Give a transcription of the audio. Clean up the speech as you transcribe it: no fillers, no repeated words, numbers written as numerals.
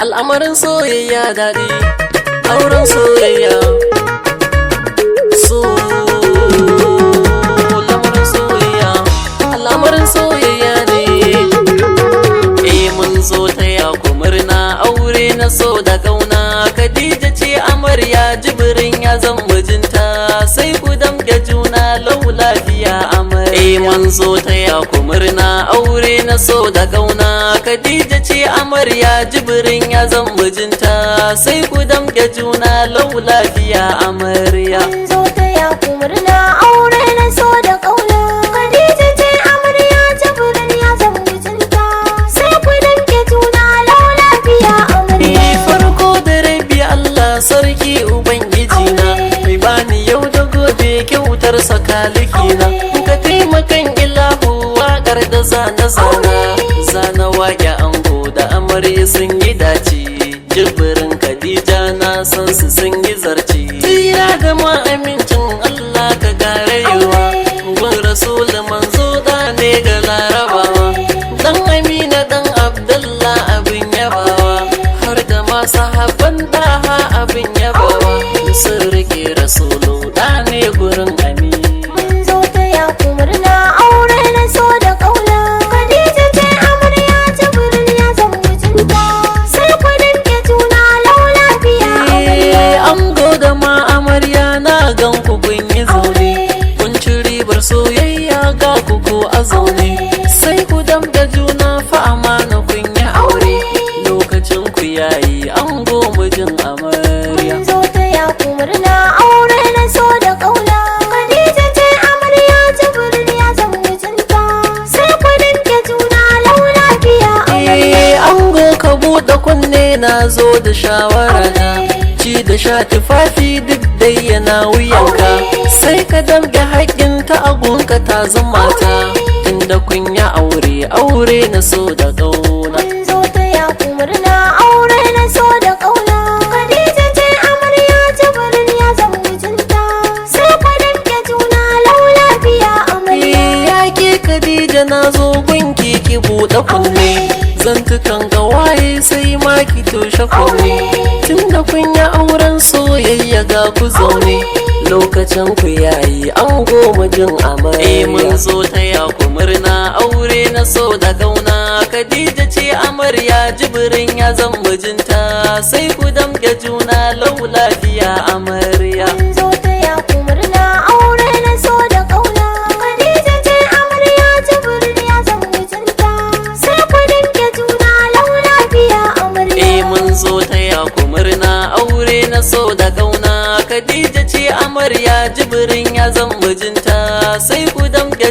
al'amarin soyayya daɗi, auren soyayya so lamarin soyayya, al'amarin soyayya ne. Mun zo taya ku murna aure na so da kauna. Khadija ce amarya, Jibrin ya zan mijinta, sai ku damke juna lau lafiya amarya. Mun zo taya ku murna aure na so da kauna. Khadija ce amarya, Jibrin ya zan mijinta, sai ku damke juna lau lafiya amarya. Mun zo taya ku murna aure na so da kauna. Khadija ce amarya, Jibrin ya zan mijinta, sai ku damke juna lau lafiya amarya. Farko da rabi Allah sarki ubangiji na, mai bani yau da gobe kyautar sakaliki na. Ka taimakan ilahu waƙar da zana waƙe ango da amarya sun yi dace. Jibrin Khadija na san su sun yi zarce. Tira da ma amincin Allah ka garewa, gun rasul manzo da ne ga larabawa. Dan Amina dan Abdullah abin yabawa, har da ma sahabban daha abin yabawa. Sun rike rasulu da ne gurin ami. Mun zo taya ku murna aure na so da kauna. Khadija ce amarya, Jibrin ya zan mijinta, sai ku damke juna lau lafiya amarya. Ango da ma amarya na gan ku kun yi zaune, kun ci ribar soyayya ga ku ko a zaune. Sai ku damke juna fa amana kun yi aure, lokacin ku yayi ango mijin amarya. Mun zo taya ku murna aure na so da kauna. Khadija ce amarya, Jibrin ya zan mijinta, sai ku damke juna lau lafiya amarya. Ango ka buɗe kunne na zo da shawara na, ci da sha tufafi duk dai yana wuyanka. Sai ka damge haƙƙinta a gunka ta zama ta, tunda kun yi aure na so da ƙauna. Mun zo taya ku murna aure na so da kauna. Khadija ce amarya, Jibrin ya zan mijinta, sai ku damke juna lau lafiya amarya. Ya ke Khadija na zo gunki ki buɗe kunne, zantukan gawaye sai ma ki toshe kunne. Tunda kun yi auren soyayya ga ku zaune, lokacin ku yayi ango mijin amarya. Mun zo taya ku murna aure na so da kauna. Khadija ce amarya, Jibrin ya zan mijinta, sai ku damke juna lau lafiya amarya. Mun zo taya ku murna aure na so da kauna. Khadija ce amarya, Jibrin ya zan mijinta, sai ku damke juna lau lafiya amarya. Mun zo taya ku murna aure na so da kauna. Khadija ce amarya, Jibrin ya zan mijinta, sai ku damke